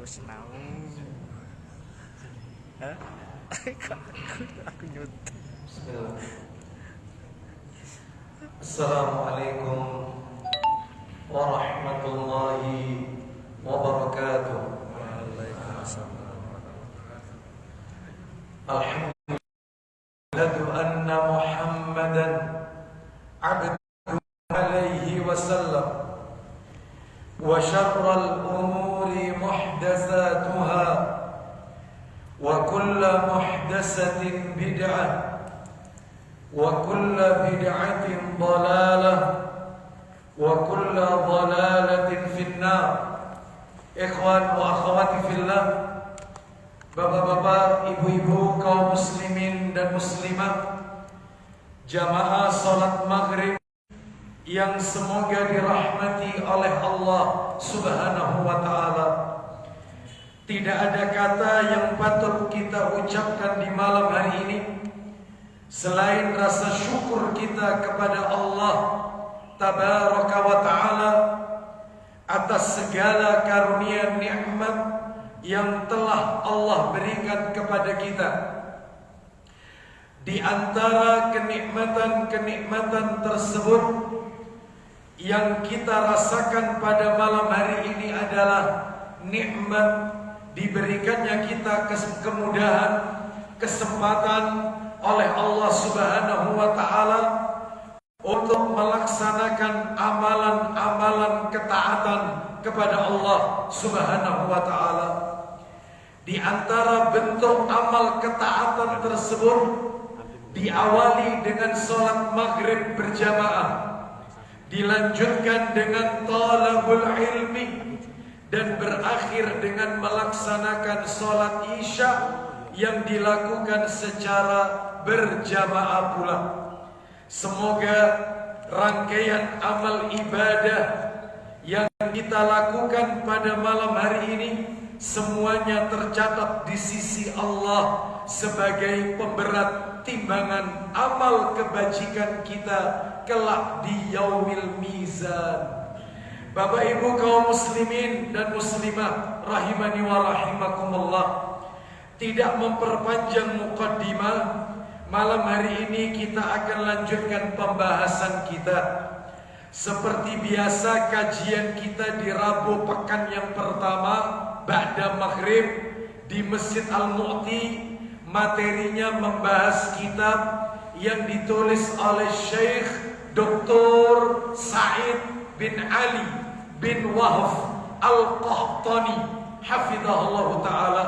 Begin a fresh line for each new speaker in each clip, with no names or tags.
Senau. Hah? Aku nyut.
Assalamualaikum warahmatullahi wabarakatuh.
Waalaikumsalam.
Alhamdulillah anna Muhammadan abduhu alaihi wasallam wa syarral umuri muhdatsatuha wa kullu muhdatsatin bid'ah wa kullu bid'atin dhalalah wa kullu dhalalatin finnar. Ikhwan wa akhwati fillah, bapak-bapak, ibu-ibu, kaum muslimin dan muslimah, jamaah salat maghrib yang semoga dirahmati oleh Allah Subhanahu wa ta'ala. Tidak ada kata yang patut kita ucapkan di malam hari ini selain rasa syukur kita kepada Allah Tabaraka wa ta'ala atas segala karunia nikmat yang telah Allah berikan kepada kita. Di antara kenikmatan-kenikmatan tersebut yang kita rasakan pada malam hari ini adalah nikmat diberikannya kita kemudahan, kesempatan oleh Allah Subhanahu wa ta'ala untuk melaksanakan amalan-amalan ketaatan kepada Allah Subhanahu wa ta'ala. Di antara bentuk amal ketaatan tersebut diawali dengan salat maghrib berjamaah, dilanjutkan dengan talabul ilmi, dan berakhir dengan melaksanakan salat isya yang dilakukan secara berjamaah pula. Semoga rangkaian amal ibadah yang kita lakukan pada malam hari ini semuanya tercatat di sisi Allah sebagai pemberat timbangan amal kebajikan kita kelak di yaumil mizan. Bapak ibu kaum muslimin dan muslimah rahimani wa rahimakumullah, tidak memperpanjang muqaddimah, malam hari ini kita akan lanjutkan pembahasan kita. Seperti biasa, kajian kita di Rabu pekan yang pertama ba'da maghrib di Masjid Al-Mu'ti. Materinya membahas kitab yang ditulis oleh Syekh Dr. Sa'id bin Ali bin Wahf Al-Qahtani hafizahullah ta'ala,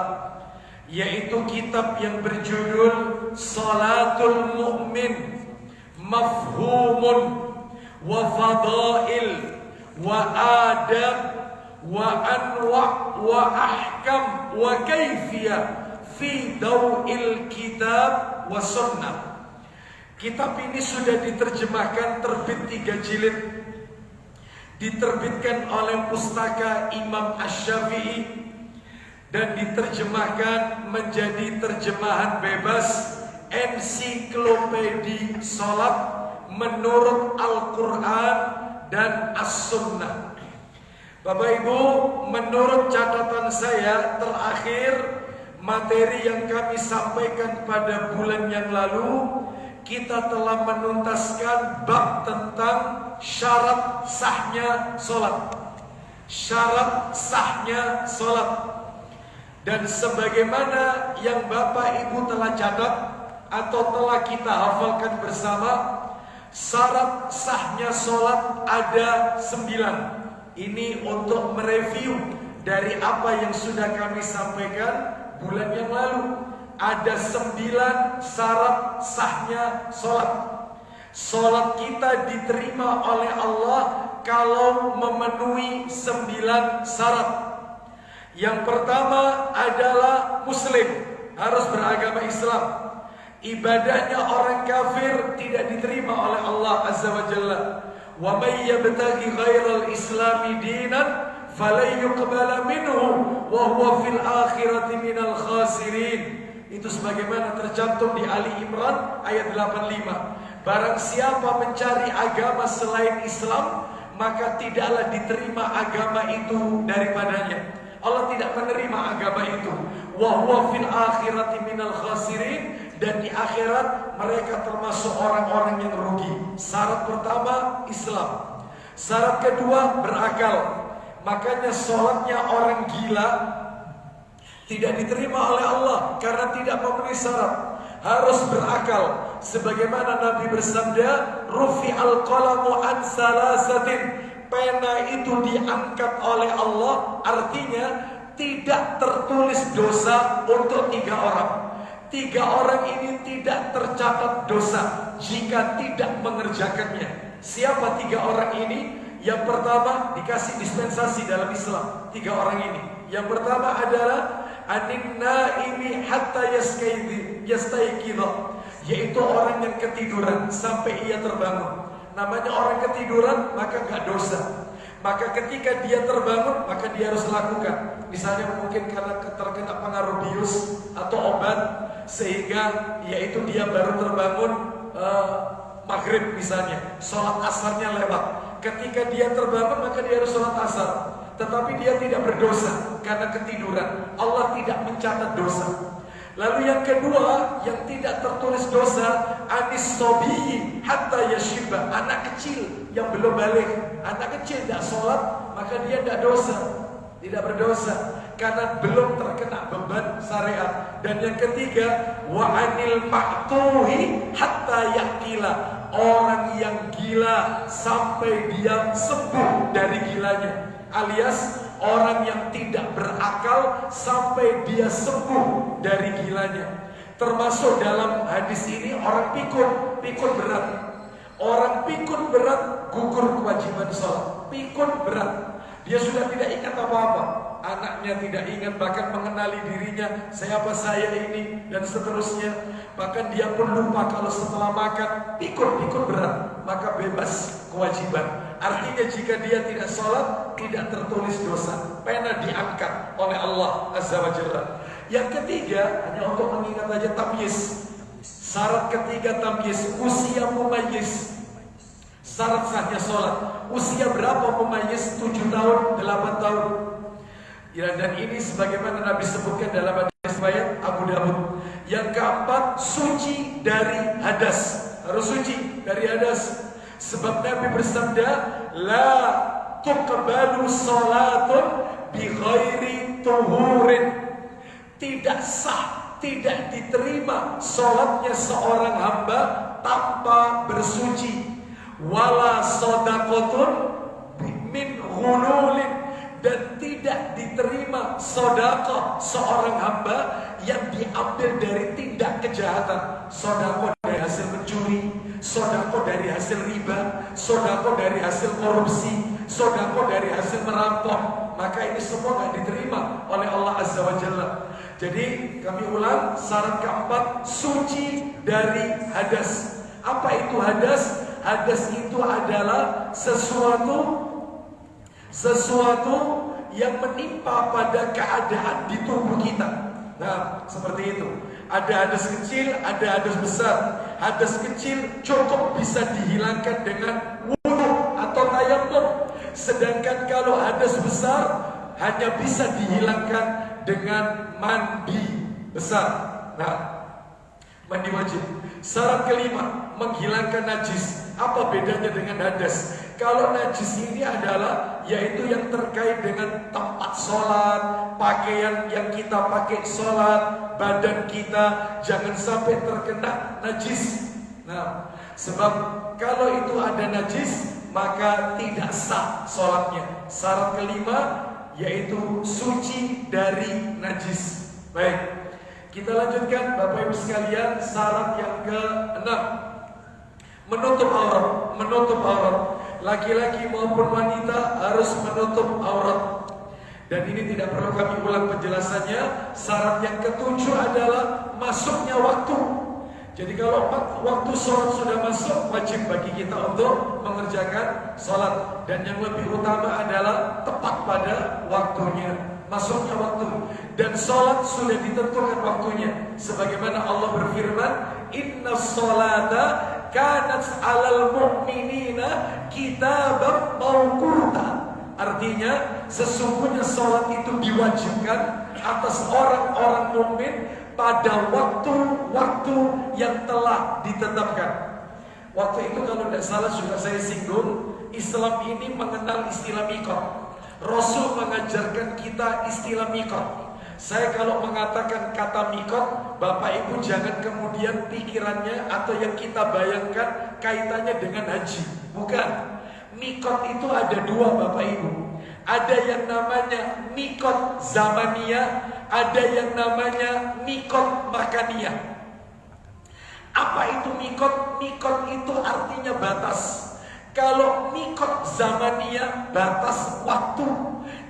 yaitu kitab yang berjudul Salatul Mu'min Mafhumun wa Fadail wa Adab wa Anwa' wa Ahkam wa Kaifiyah fi Daw'il Kitab wa Sunnah. Kitab ini sudah diterjemahkan, terbit 3 jilid, diterbitkan oleh Pustaka Imam Asy-Syafi'i dan diterjemahkan menjadi terjemahan bebas ensiklopedi salat menurut Al-Quran dan As-Sunnah. Bapak Ibu, menurut catatan saya terakhir materi yang kami sampaikan pada bulan yang lalu, kita telah menuntaskan bab tentang syarat sahnya salat. Syarat sahnya salat. Dan sebagaimana yang Bapak Ibu telah catat atau telah kita hafalkan bersama, syarat sahnya salat ada 9. Ini untuk mereview dari apa yang sudah kami sampaikan bulan yang lalu. Ada 9 syarat sahnya salat. Salat kita diterima oleh Allah kalau memenuhi 9 syarat. Yang pertama adalah muslim, harus beragama Islam. Ibadahnya orang kafir tidak diterima oleh Allah Azza wa Jalla. Wa may yabtaghi ghairal islami dinan falan yuqbala minhu wa huwa fil akhirati minal khasirin. Itu sebagaimana tercantum di Ali Imran ayat 85. Barang siapa mencari agama selain Islam, maka tidaklah diterima agama itu daripadanya. Allah tidak menerima agama itu. Wa huwa fil akhirati minal khasirin, dan di akhirat mereka termasuk orang-orang yang rugi. Syarat pertama Islam. Syarat kedua berakal. Makanya sholatnya orang gila tidak diterima oleh Allah karena tidak memenuhi syarat. Harus berakal. Sebagaimana Nabi bersabda, rufi'al qalamu an salasatin. Pena itu diangkat oleh Allah, artinya tidak tertulis dosa untuk 3 orang. 3 orang ini tidak tercatat dosa jika tidak mengerjakannya. Siapa 3 orang ini? Yang pertama dikasih dispensasi dalam Islam. 3 orang ini. Yang pertama adalah anin naimi hatta yastayqidha, yaitu orang yang ketiduran sampai ia terbangun. Namanya orang ketiduran maka enggak dosa. Maka ketika dia terbangun maka dia harus lakukan. Misalnya mungkin karena terkena pengaruh bius atau obat, sehingga yaitu dia baru terbangun maghrib misalnya, sholat asarnya lewat. Ketika dia terbangun maka dia harus sholat asar. Tetapi dia tidak berdosa karena ketiduran. Allah tidak mencatat dosa. Lalu yang kedua, yang tidak tertulis dosa, anis sobiyi hatta yashiba, anak kecil yang belum balik. Anak kecil tidak sholat, maka dia tidak dosa, tidak berdosa karena belum terkena beban syariat. Dan yang ketiga, wa anil ma'tuhi hatta yaqila, orang yang gila sampai dia sembuh dari gilanya, alias orang yang tidak berakal sampai dia sembuh dari gilanya. Termasuk dalam hadis ini orang pikun berat. Orang pikun berat gugur kewajiban sholat. Pikun berat, dia sudah tidak ingat apa-apa. Anaknya tidak ingat, bahkan mengenali dirinya, siapa saya ini, dan seterusnya. Bahkan dia pun lupa kalau setelah makan. Pikun berat, maka bebas kewajiban. Artinya jika dia tidak sholat, tidak tertulis dosa, pena diangkat oleh Allah Azza wa Jalla. Yang ketiga, hanya untuk mengingat aja, tamyiz. Syarat ketiga tamyiz, usia mumayyiz. Syarat sahnya sholat. Usia berapa mumayyiz? 7 tahun, 8 tahun. Ya, dan ini sebagaimana Nabi sebutkan dalam hadis riwayat Abu Dawud. Yang keempat, suci dari hadas. Harus suci dari hadas. Sebab Nabi bersabda, la tuqbalu salatun bi ghairi tuhurin. Tidak sah, tidak diterima salatnya seorang hamba tanpa bersuci. Wala shadaqatun min ghululin, dan tidak diterima sedekah seorang hamba yang diambil dari tindak kejahatan. Sedekah dari hasil mencuri, sedekah dari hasil riba, sedekah dari hasil korupsi, sedekah dari hasil merampok. Maka ini semua tidak diterima oleh Allah Azza wa Jalla. Jadi kami ulang, syarat keempat, suci dari hadas. Apa itu hadas? Hadas itu adalah sesuatu yang menimpa pada keadaan di tubuh kita. Nah, seperti itu. Ada hadas kecil, ada hadas besar. Hadas kecil cukup bisa dihilangkan dengan wudu atau tayamum. Sedangkan kalau hadas besar hanya bisa dihilangkan dengan mandi besar. Nah, mandi wajib. Syarat kelima, menghilangkan najis. Apa bedanya dengan hadas? Kalau najis ini adalah yaitu yang terkait dengan tempat sholat, pakaian yang kita pakai sholat, badan kita jangan sampai terkena najis. Nah, sebab kalau itu ada najis maka tidak sah sholatnya. Syarat kelima yaitu suci dari najis. Baik, kita lanjutkan Bapak Ibu sekalian. Syarat yang ke-6, menutup aurat. Menutup aurat, laki-laki maupun wanita harus menutup aurat. Dan ini tidak perlu kami ulang penjelasannya. Syarat yang ke-7 adalah masuknya waktu. Jadi kalau waktu sholat sudah masuk, wajib bagi kita untuk mengerjakan sholat. Dan yang lebih utama adalah tepat pada waktunya, masuknya waktu. Dan sholat sudah ditentukan waktunya. Sebagaimana Allah berfirman, inna sholata kanat alal mu'minina kitaban mawquta. Artinya sesungguhnya sholat itu diwajibkan atas orang-orang mukmin pada waktu-waktu yang telah ditetapkan. Waktu itu kalau tidak salah juga saya singgung, Islam ini mengenal istilah mikot. Rasul mengajarkan kita istilah mikot. Saya kalau mengatakan kata mikot, Bapak Ibu jangan kemudian pikirannya atau yang kita bayangkan kaitannya dengan haji. Bukan. Mikot itu ada dua Bapak Ibu. Ada yang namanya mikot zamaniyah, ada yang namanya mikot makaniyah. Apa itu mikot? Mikot itu artinya batas. Kalau mikot zamaniyah batas waktu.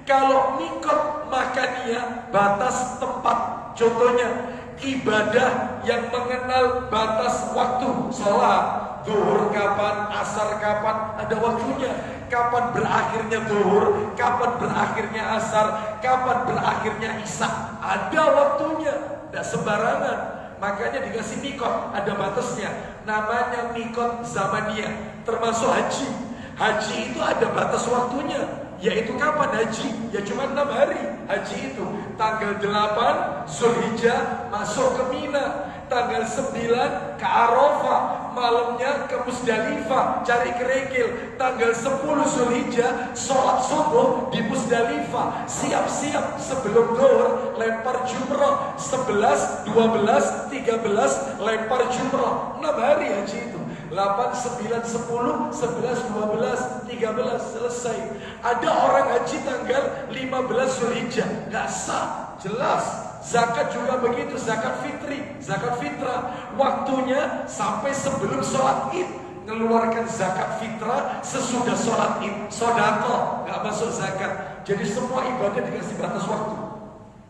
Kalau mikot makaniyah batas tempat. Contohnya ibadah yang mengenal batas waktu. Sholat zuhur kapan, asar kapan, ada waktunya. Kapan berakhirnya zuhur, kapan berakhirnya asar, kapan berakhirnya isya, ada waktunya. Tidak sembarangan. Makanya dikasih mikot, ada batasnya. Namanya mikot zamaniyah. Termasuk haji. Haji itu ada batas waktunya. Yaitu kapan haji? Ya cuma 6 hari. Haji itu tanggal 8 Zulhijjah masuk ke Mina, tanggal 9 ke Arafah, malamnya ke Musdalifah cari kerikil, tanggal 10 Zulhijjah sholat subuh di Musdalifah, siap-siap sebelum zuhur lempar jumrah, 11, 12, 13 lempar jumrah. 6 hari haji itu. 8, 9, 10, 11, 12, 13 selesai. Ada orang haji tanggal 15 Zulhijjah, nggak sah, jelas. Zakat juga begitu, zakat fitri, zakat fitrah. Waktunya sampai sebelum sholat id. Ngeluarkan zakat fitrah sesudah sholat id. Sodako, nggak masuk zakat. Jadi semua ibadah dikasih batas waktu.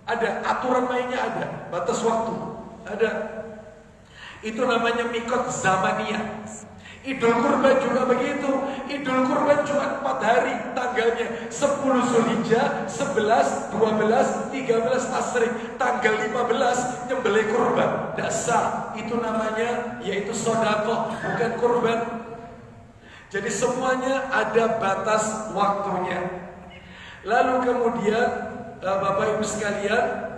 Ada aturan mainnya, ada batas waktu, ada. Itu namanya mikot zamaniyah. Idul Kurban juga begitu. Idul Kurban cuma 4 hari tanggalnya. 10 Zulhijjah, 11, 12, 13 Tasrik. Tanggal 15 nyembelih kurban. Tidak sah. Itu namanya yaitu sodako, bukan kurban. Jadi semuanya ada batas waktunya. Lalu kemudian Bapak Ibu sekalian,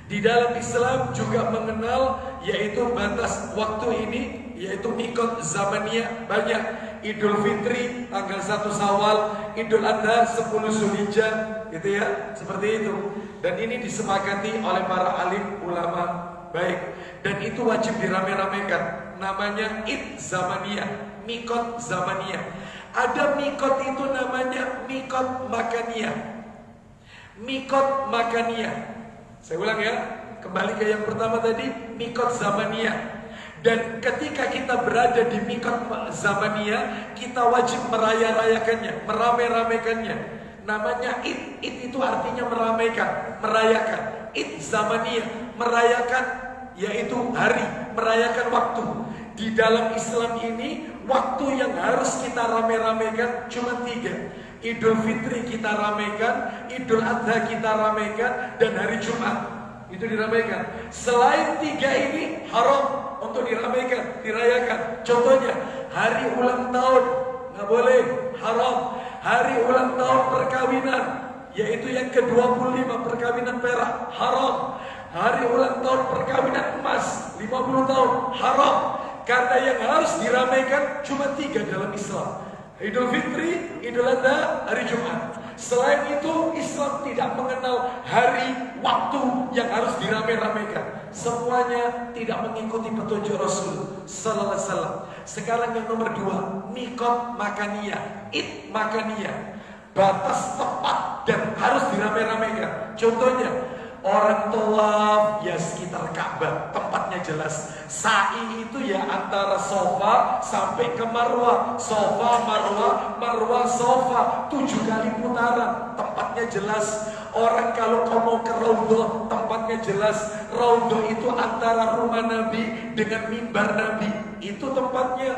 di dalam Islam juga mengenal yaitu batas waktu ini, yaitu mikot zamaniyah banyak. Idul Fitri tanggal 1 Syawal, Idul Adha 10 Zulhijjah, gitu ya, seperti itu. Dan ini disepakati oleh para alim ulama baik. Dan itu wajib dirame-ramekan. Namanya Id zamaniyah, mikot zamaniyah. Ada mikot itu namanya mikot makaniyah. Mikot makaniyah. Saya ulang ya, kembali ke yang pertama tadi, mikot zamaniyah. Dan ketika kita berada di mikot zamaniyah, kita wajib meraya-rayakannya, merame-ramekannya. Namanya id. Id itu artinya meramaikan, merayakan. Id zamaniyah, merayakan yaitu hari, merayakan waktu. Di dalam Islam ini, waktu yang harus kita rame-ramekan cuma 3. Idul Fitri kita ramaikan, Idul Adha kita ramaikan, dan hari Jumat itu diramaikan. Selain 3 ini haram untuk diramaikan, dirayakan. Contohnya hari ulang tahun nggak boleh, haram. Hari ulang tahun perkawinan, yaitu yang ke-25 perkawinan perak, haram. Hari ulang tahun perkawinan emas 50 tahun, haram. Karena yang harus diramaikan cuma 3 dalam Islam. Idul Fitri, Idul Adha, hari Jumat. Selain itu, Islam tidak mengenal hari, waktu yang harus dirame-ramekan. Semuanya tidak mengikuti petunjuk Rasul Sallallahu Alaihi Wasallam. Sekarang yang nomor 2, mikot makaniyah, id makaniyah. Batas tepat dan harus dirame-ramekan. Contohnya, orang tawaf ya sekitar Ka'bah, tempatnya jelas. Sa'i itu ya antara Sofa sampai ke Marwah, Sofa Marwah, Marwah Sofa, 7 kali putaran, tempatnya jelas. Orang kalau mau ke Raudhah, tempatnya jelas. Raudhah itu antara rumah Nabi dengan mimbar Nabi, itu tempatnya.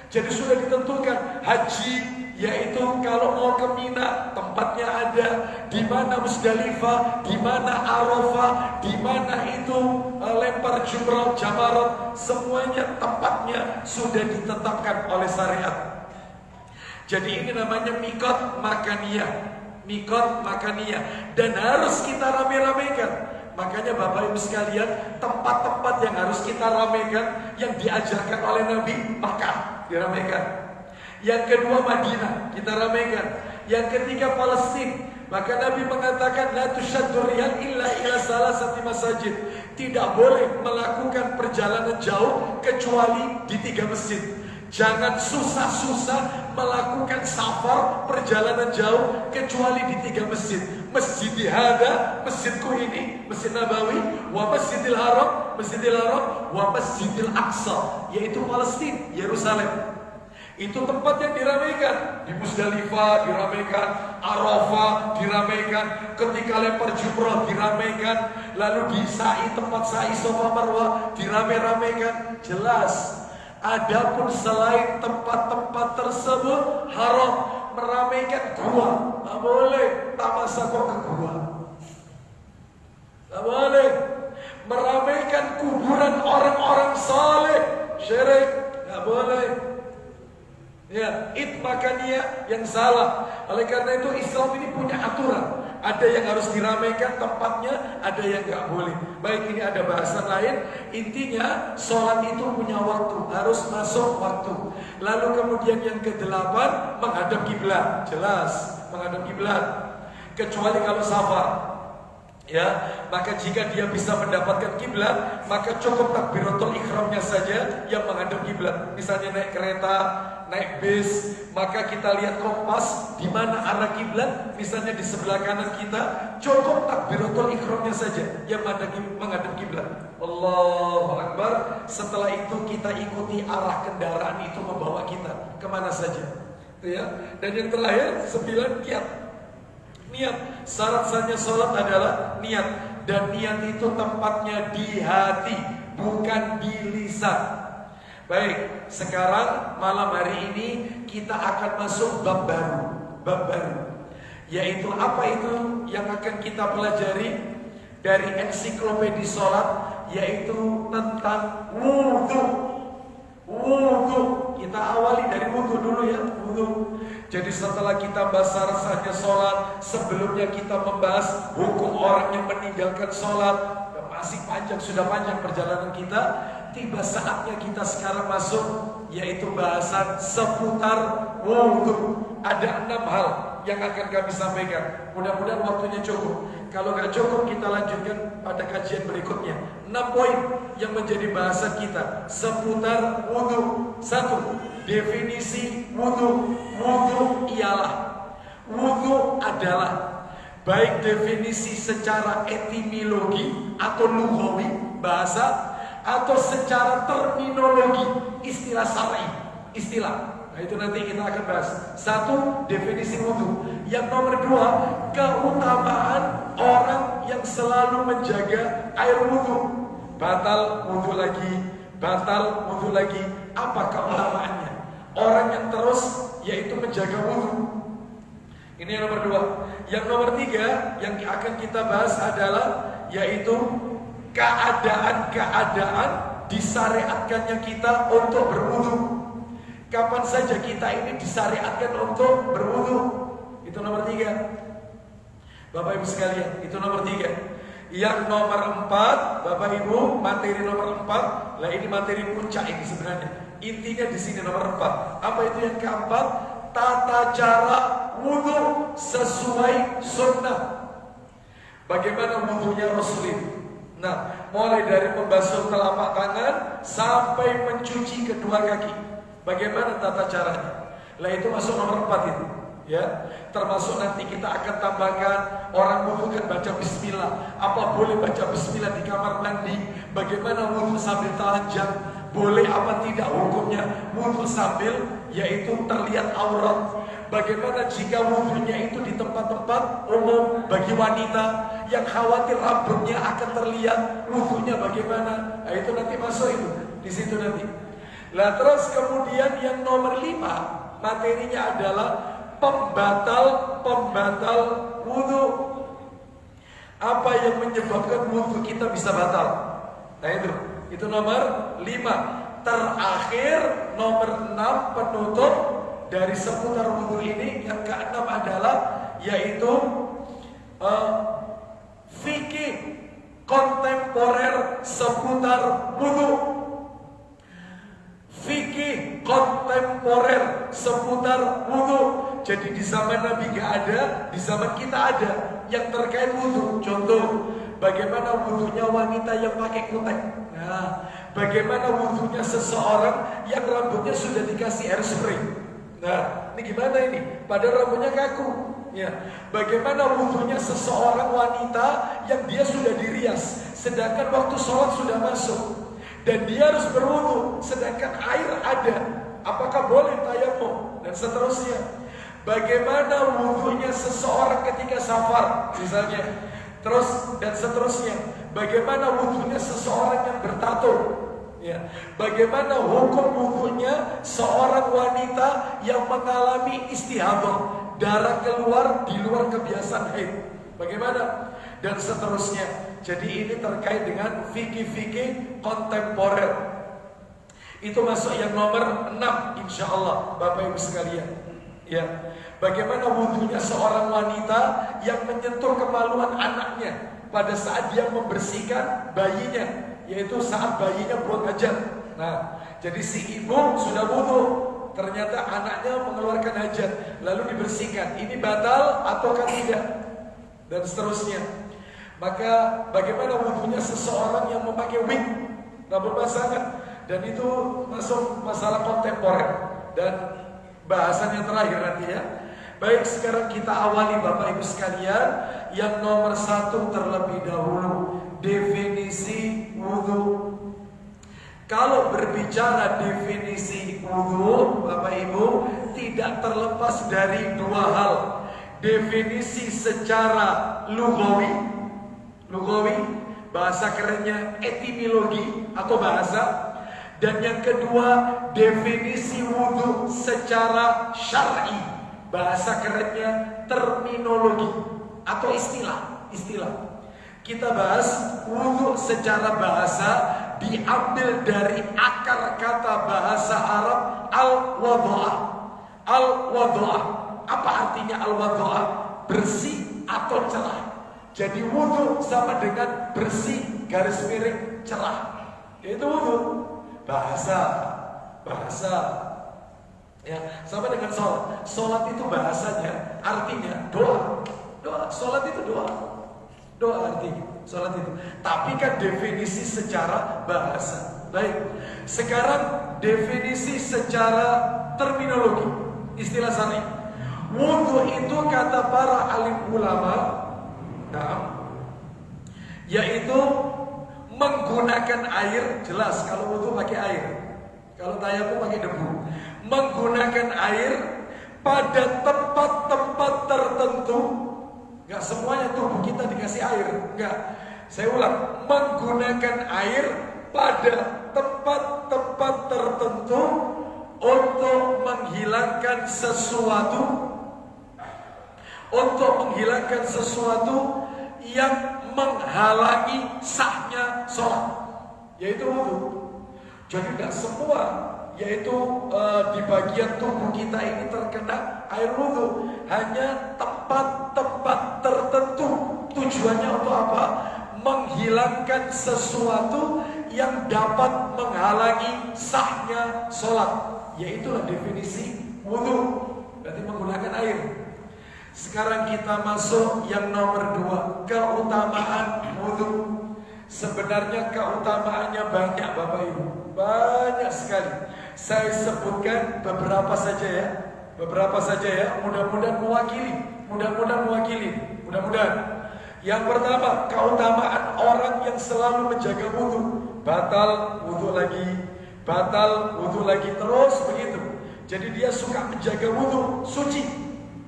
Jadi sudah ditentukan. Haji yaitu kalau mau ke Mina, tempatnya ada. Di mana Musdalifah, di mana Arafah, di mana itu lempar jumrah, jamarat, semuanya tempatnya sudah ditetapkan oleh syariat. Jadi ini namanya mikot makaniyah. Mikot makaniyah. Dan harus kita rame-ramekan. Makanya Bapak Ibu sekalian, tempat-tempat yang harus kita ramekan, yang diajarkan oleh Nabi, Makkah diramekan. Yang kedua Madinah, kita ramekan. Yang ketiga Palestina. Maka Nabi mengatakan la tusyaddur rihal illa ila salasati masajid. Tidak boleh melakukan perjalanan jauh kecuali di 3 masjid. Jangan susah-susah melakukan safar perjalanan jauh kecuali di 3 masjid. Masjidil Hada, masjidku ini, Masjid Nabawi, wa Masjidil Haram, wa Masjidil Aqsa, yaitu Palestina, Yerusalem. Itu tempat yang diramaikan. Di Musdalifah diramaikan, Arafah diramaikan, ketika lempar jumrah diramaikan, lalu di sa'i, tempat sa'i Safa Marwah diramai-ramaikan. Jelas. Adapun selain tempat-tempat tersebut haram, meramaikan gua, tak boleh. Tamasa kok ke gua, tak boleh. Meramaikan kuburan orang-orang saleh, syirik, tak boleh. Ya, makannya yang salah. Oleh karena itu Islam ini punya aturan. Ada yang harus diramaikan tempatnya, ada yang nggak boleh. Baik, ini ada bahasan lain. Intinya sholat itu punya waktu, harus masuk waktu. Lalu kemudian yang ke-8, menghadap kiblat. Jelas, menghadap kiblat. Kecuali kalau safar. Ya, maka jika dia bisa mendapatkan kiblat, maka cukup takbiratul ihramnya saja yang menghadap kiblat. Misalnya naik kereta, naik bis, maka kita lihat kompas di mana arah kiblat, misalnya di sebelah kanan kita, cukup takbiratul ihramnya saja yang menghadap kiblat. Allahu Akbar. Setelah itu kita ikuti arah kendaraan itu membawa kita kemana saja. Ya. Dan yang terakhir 9, niat. Syarat sahnya sholat adalah niat. Dan niat itu tempatnya di hati, bukan di lisan. Baik, sekarang malam hari ini kita akan masuk bab baru. Yaitu apa itu yang akan kita pelajari dari ensiklopedia sholat, yaitu tentang wudhu. Kita awali dari wudhu dulu ya, wudhu. Jadi setelah kita bahas syarat-syaratnya sholat, sebelumnya kita membahas hukum orang yang meninggalkan sholat. Masih panjang, sudah panjang perjalanan kita. Tiba saatnya kita sekarang masuk, yaitu bahasan seputar wudhu. Ada 6 hal yang akan kami sampaikan. Mudah-mudahan waktunya cukup. Kalau nggak cukup, kita lanjutkan pada kajian berikutnya. 6 poin yang menjadi bahasan kita seputar wudhu. 1. Definisi wudhu. Wudhu Wudhu adalah baik definisi secara etimologi atau lughawi bahasa, atau secara terminologi istilah syar'i, istilah. Nah, itu nanti kita akan bahas. 1. Definisi wudhu. Yang nomor 2, keutamaan orang yang selalu menjaga air wudhu. Batal wudhu lagi. Apa keutamaannya? Orang yang terus yaitu menjaga wudhu. Ini yang nomor 2. Yang nomor 3 yang akan kita bahas adalah yaitu keadaan-keadaan disyariatkannya kita untuk berwudhu. Kapan saja kita ini disyariatkan untuk berwudhu. Itu nomor 3. Bapak Ibu sekalian, itu nomor 3. Yang nomor 4, Bapak Ibu, materi nomor 4. Lah ini materi puncak ini sebenarnya. Intinya di sini nomor 4. Apa itu yang keempat? Tata cara wudhu sesuai sunnah. Bagaimana wudhunya Rasulullah? Nah, mulai dari membasuh telapak tangan sampai mencuci kedua kaki. Bagaimana tata caranya? Lah itu masuk nomor 4 itu. Ya, termasuk nanti kita akan tambahkan orang wudhu kan baca bismillah. Apa boleh baca bismillah di kamar mandi? Bagaimana wudhu sambil telanjang? Boleh apa tidak hukumnya wudhu sambil yaitu terlihat aurat? Bagaimana jika wudhunya itu di tempat-tempat umum bagi wanita yang khawatir rambutnya akan terlihat, wudhunya bagaimana? Nah, itu nanti masuk itu di situ nanti. Lah terus kemudian yang nomor 5 materinya adalah pembatal wudhu. Apa yang menyebabkan wudhu kita bisa batal? Nah itu nomor 5. Terakhir nomor 6 penutup dari seputar wudhu ini. Yang keenam adalah yaitu fikih kontemporer seputar wudhu. Fikih kontemporer seputar wudhu. Jadi di zaman Nabi gak ada, di zaman kita ada yang terkait wudhu. Contoh, bagaimana wudhunya wanita yang pakai kutek. Nah, bagaimana wudhunya seseorang yang rambutnya sudah dikasih hairspray. Nah, ini gimana ini? Padahal rambutnya kaku. Ya, bagaimana wudhunya seseorang wanita yang dia sudah dirias, sedangkan waktu sholat sudah masuk dan dia harus berwudhu, sedangkan air ada. Apakah boleh tayamum dan seterusnya? Bagaimana wudhunya seseorang ketika safar, misalnya, terus dan seterusnya. Bagaimana wudhunya seseorang yang bertato? Ya. Bagaimana hukum wudhunya seorang wanita yang mengalami istihadah, darah keluar di luar kebiasaan haid? Bagaimana? Dan seterusnya. Jadi ini terkait dengan fikih-fikih kontemporer. Itu masuk yang nomor 6 insya Allah, Bapak Ibu sekalian. Ya, bagaimana wudhunya seorang wanita yang menyentuh kemaluan anaknya pada saat dia membersihkan bayinya, yaitu saat bayinya buang hajat. Nah, jadi si ibu sudah wudhu, ternyata anaknya mengeluarkan hajat, lalu dibersihkan. Ini batal ataukah tidak? Dan seterusnya. Maka bagaimana wudhunya seseorang yang memakai wig, rambut pasangan, dan itu masuk masalah kontemporer dan bahasannya terakhir nanti ya. Baik, sekarang kita awali Bapak Ibu sekalian. Yang nomor 1 terlebih dahulu, definisi wudhu. Kalau berbicara definisi wudhu, Bapak Ibu, tidak terlepas dari dua hal. Definisi secara lugawi, bahasa kerennya etimologi atau bahasa. Dan yang kedua, definisi wudhu secara syar'i, bahasa kerennya terminologi atau istilah. Kita bahas wudhu secara bahasa, diambil dari akar kata bahasa Arab al-wadha'ah. Al-wadha'ah, apa artinya al-wadha'ah? Bersih atau cerah. Jadi wudhu sama dengan bersih garis miring cerah, yaitu wudhu. Bahasa ya, sama dengan sholat. Sholat itu bahasanya artinya doa. Sholat itu doa artinya sholat itu. Tapi kan definisi secara bahasa. Baik, sekarang definisi secara terminologi, istilah syar'i. Wudhu itu kata para alim ulama, yaitu menggunakan air. Jelas kalau wudhu pakai air, kalau tayamum pakai debu. Menggunakan air pada tempat-tempat tertentu. Gak semuanya tubuh kita dikasih air, enggak. Saya ulang, menggunakan air pada tempat-tempat tertentu untuk menghilangkan sesuatu yang menghalangi sahnya sholat, yaitu wudhu. Jadi tidak semua, yaitu di bagian tubuh kita ini terkena air wudhu. Hanya tempat-tempat tertentu. Tujuannya untuk apa? Menghilangkan sesuatu yang dapat menghalangi sahnya sholat. Yaitulah definisi wudhu. Berarti menggunakan air. Sekarang kita masuk yang nomor 2, keutamaan wudhu. Sebenarnya keutamaannya banyak Bapak Ibu, banyak sekali. Saya sebutkan beberapa saja ya. Mudah-mudahan mewakili. Yang pertama, keutamaan orang yang selalu menjaga wudhu. Batal wudhu lagi terus begitu. Jadi dia suka menjaga wudhu, suci,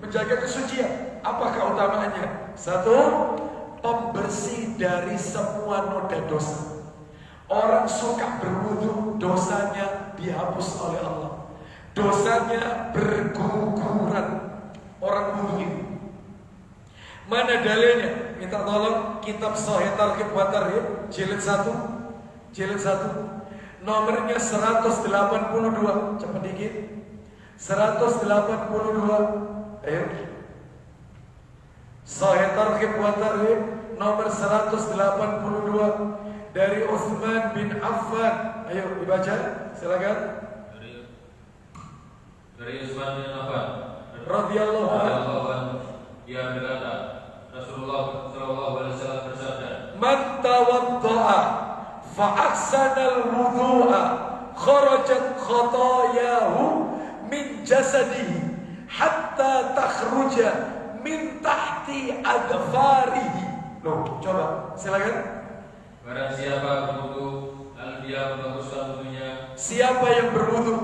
menjaga kesucian. Apa keutamaannya? 1, pembersih dari semua noda dosa. Orang suka berwudhu, dosanya dihapus oleh Allah. Dosanya berguguran orang wudhu ini. Mana dalilnya? Minta tolong kitab Sahih Targhib wa Tarhib jilid 1 nomornya 182. Cepat dikit. 182. Ayo. Sahih Targhib wa Tarhib nomor 182 dari Utsman bin Affan. Ayo dibaca, silakan.
Dari Utsman bin Affan
radhiyallahu anhu,
ia berkata, Rasulullah sallallahu alaihi wasallam bersabda,
"Man tawadda'a fa ahsana al-wudu'a kharajat khatayahu min jasadihi hatta takhruja min tahti adfarihi." Loh, coba silakan.
barang siapa berwudu lalu dia membaguskan wudunya,
Siapa yang berwudu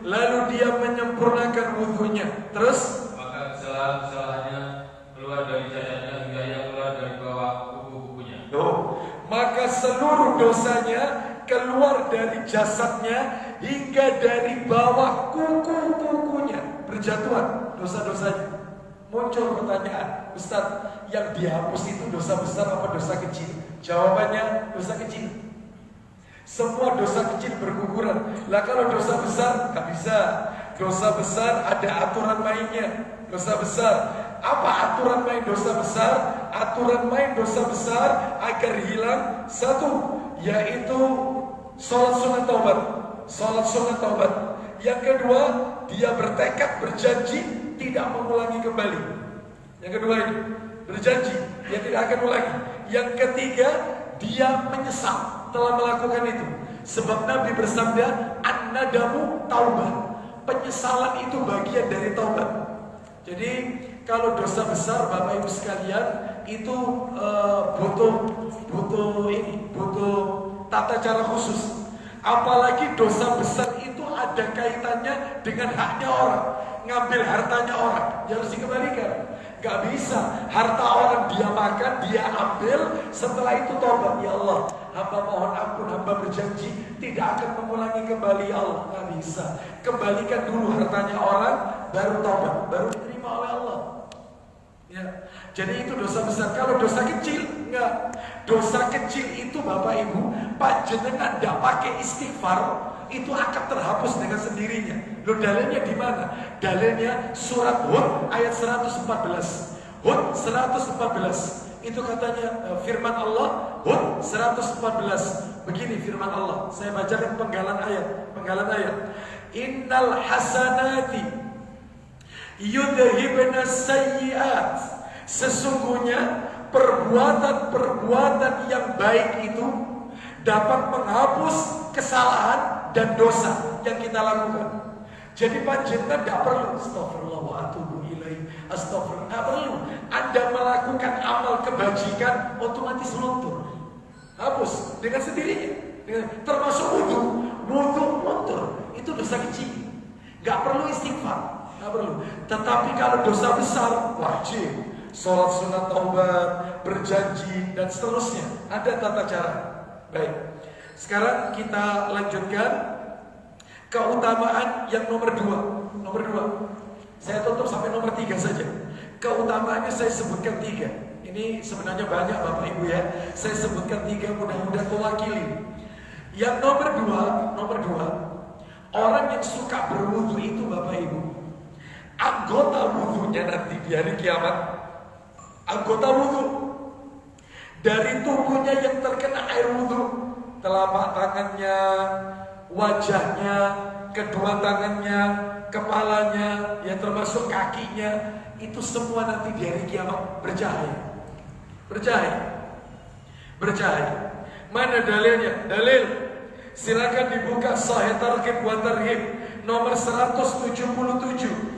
lalu dia menyempurnakan wudunya, terus
maka kesalahan-kesalahannya keluar dari jasadnya hingga yang keluar dari bawah kuku-kukunya.
maka seluruh dosanya keluar dari jasadnya hingga dari bawah kuku-kukunya, berjatuhan dosa-dosanya. Muncul pertanyaan, Ustaz, yang dihapus itu dosa besar apa dosa kecil? Jawabannya dosa kecil. Semua dosa kecil berguguran. Lah kalau dosa besar nggak bisa. Dosa besar ada aturan mainnya. Dosa besar, apa aturan main dosa besar? Aturan main dosa besar agar hilang satu, yaitu sholat sunat taubat. Sholat sunat taubat. Yang kedua, dia bertekad berjanji tidak mengulangi kembali. Yang kedua ini berjanji dia tidak akan ulangi. Yang ketiga, dia menyesal telah melakukan itu. Sebab Nabi bersabda, an-nadamu taubah. Penyesalan itu bagian dari taubat. Jadi kalau dosa besar Bapak Ibu sekalian itu butuh tata cara khusus. Apalagi dosa besar itu ada kaitannya dengan haknya orang, ngambil hartanya orang, ya harus dikembalikan. Gak bisa harta orang dia makan, dia ambil, setelah itu tobat. Ya Allah, hamba mohon ampun, hamba berjanji tidak akan mengulangi kembali. Ya Allah, gak bisa. Kembalikan dulu hartanya orang, baru tobat, baru diterima oleh Allah. Ya, jadi itu dosa besar. Kalau dosa kecil, enggak. Dosa kecil itu Bapak Ibu, panjenengan tidak pakai istighfar, itu akan terhapus dengan sendirinya. Loh, dalilnya di mana? Dalilnya surat Hud ayat 114. Hud 114. Itu katanya firman Allah, Hud 114. Begini firman Allah. Saya bacakan penggalan ayat. Innal hasanati yudhibna sayyi'at. Sesungguhnya perbuatan-perbuatan yang baik itu dapat menghapus kesalahan dan dosa yang kita lakukan. Jadi panjenengan tidak perlu astagfirullah wa atubu ilaih, astagfirullah, tidak perlu. Anda melakukan amal kebajikan otomatis luntur, hapus dengan sendirinya. Termasuk wudu luntur, itu dosa kecil, nggak perlu istighfar, nggak perlu. Tetapi kalau dosa besar wajib sholat sunat taubat, berjanji dan seterusnya. Ada tata cara. Baik. Sekarang kita lanjutkan keutamaan yang nomor 2. Nomor 2. Saya tutup sampai nomor 3 saja. Keutamaannya saya sebutkan 3. Ini sebenarnya banyak Bapak Ibu ya. Saya sebutkan 3, mudah-mudahan mewakili. Yang nomor 2, orang yang suka berwudu itu Bapak Ibu, anggota wudunya nanti di hari kiamat, anggota wudu dari tubuhnya yang terkena air wudu, telapak tangannya, wajahnya, kedua tangannya, kepalanya, ya termasuk kakinya, itu semua nanti di hari kiamat bercahaya. Bercahaya. Mana dalilnya? Dalil. Silakan dibuka Sahih Targhib wa Tarhib nomor 177.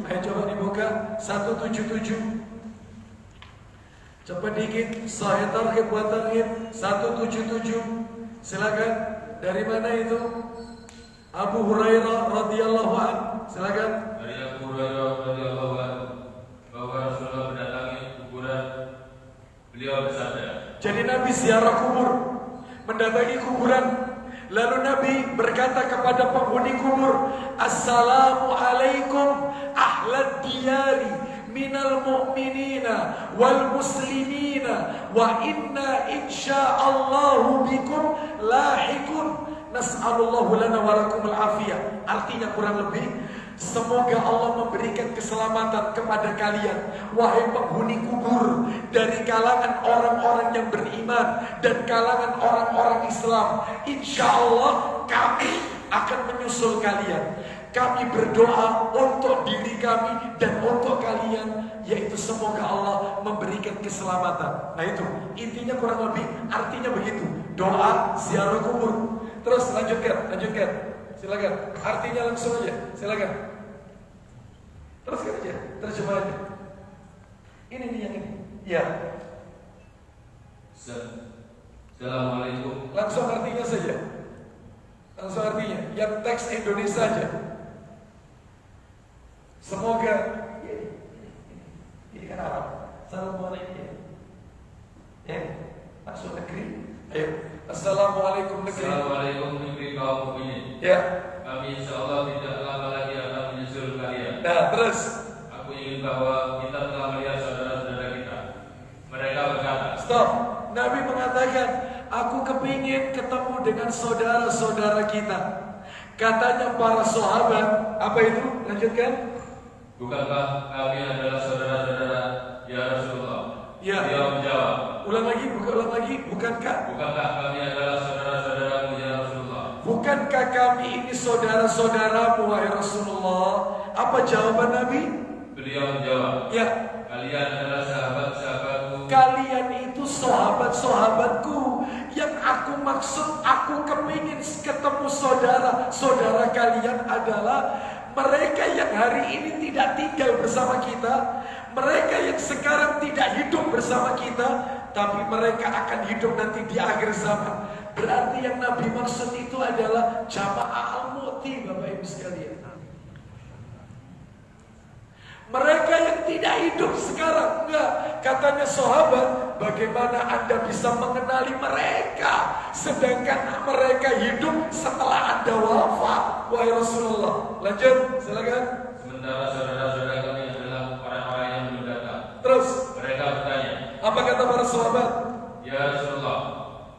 Ayo coba dibuka 177. Cepat dikit. Sahih Targhib wa Tarhib 177. Silakan. Dari mana itu? Abu Hurairah radhiyallahu anhu. Silakan.
Dari Abu Hurairah radhiyallahu anhu bahwa Rasulullah mendatangi kuburan, beliau bersabda. Jadi
Nabi ziarah kubur, mendatangi kuburan. Lalu Nabi berkata kepada penghuni kubur, Assalamualaikum ahlad diyari minal mu'minina wal muslimina wa inna insya'allahu bikum lahikun nas'alullahu lana wa lakumul afiyah. Artinya kurang lebih, Semoga Allah memberikan keselamatan kepada kalian, wahai penghuni kubur, dari kalangan orang-orang yang beriman dan kalangan orang-orang Islam. Insya Allah kami akan menyusul kalian. Kami berdoa untuk diri kami dan untuk kalian, yaitu semoga Allah memberikan keselamatan. Nah itu intinya, kurang lebih artinya begitu. Doa ziarah kubur. Terus lanjutkan. Silakan. Artinya langsung aja. Silakan. Teruskan aja. Terjemahannya. Ini nih yang ini. Ya.
Assalamualaikum.
Langsung artinya saja. Langsung artinya. Yang teks Indonesia aja. Semoga. Ini kan Arab. Assalamualaikum. Ya. Langsung negeri. Ayo. Assalamualaikum negeri.
Assalamualaikum negeri kaum mukminin.
Ya.
Kami insya Allah tidak lama lagi akan menyusul kalian.
Nah, terus.
Aku ingin bahwa kita telah melihat saudara-saudara kita. Mereka berkata.
Stop. Nabi mengatakan, aku kepingin ketemu dengan saudara-saudara kita. Katanya para sahabat, apa itu? Lanjutkan.
Bukankah kami adalah saudara-saudara ya Rasulullah?
Ya.
Dia menjawab.
Ulang lagi. Bukankah?
Bukankah kami adalah saudara-saudaramu ya Rasulullah?
Bukankah kami ini saudara-saudaramu wahai Rasulullah? Apa jawaban Nabi?
Beliau menjawab.
Ya.
Kalian adalah sahabat-sahabatku.
Kalian itu sahabat-sahabatku. Yang aku maksud, aku kepingin ketemu saudara kalian adalah mereka yang hari ini tidak tinggal bersama kita, mereka yang sekarang tidak hidup bersama kita, tapi mereka akan hidup nanti di akhir zaman. Berarti yang Nabi maksud itu adalah jamaah al-mu'ti, Bapak Ibu sekalian. Mereka yang tidak hidup sekarang, enggak. Katanya sahabat, bagaimana Anda bisa mengenali mereka sedangkan mereka hidup setelah Anda wafat, wahai Rasulullah. Lanjut, silakan.
Sementara saudara-saudara kami adalah orang-orang yang belum datang.
Terus,
Mereka bertanya,
apa kata para sahabat?
ya Rasulullah,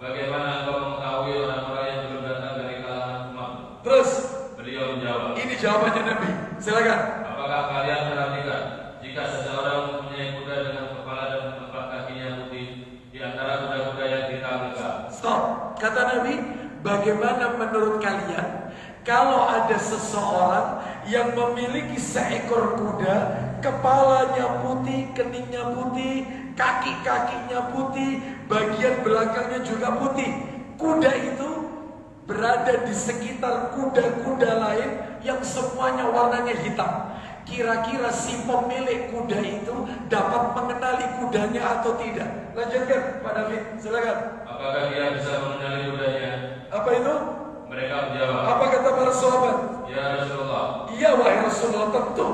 bagaimana engkau mengetahui orang-orang yang belum datang dari kalangan umat?
Terus,
Beliau menjawab,
ini jawabannya Nabi. Silakan.
apakah kalian perhatikan jika seseorang mempunyai kuda dengan kepala dan 4 kakinya putih di antara kuda-kuda yang ditaklukkan?
Stop. Kata Nabi, bagaimana menurut kalian kalau ada seseorang yang memiliki seekor kuda, kepalanya putih, keningnya putih, kaki-kakinya putih, bagian belakangnya juga putih. Kuda itu berada di sekitar kuda-kuda lain yang semuanya warnanya hitam. Kira-kira si pemilik kuda itu dapat mengenali kudanya atau tidak? Lanjutkan Pak David, silakan.
Apakah dia bisa mengenali kudanya?
Apa itu?
Mereka menjawab,
Apa kata para sahabat?
ya Rasulullah,
Iya wahai Rasulullah, tentu.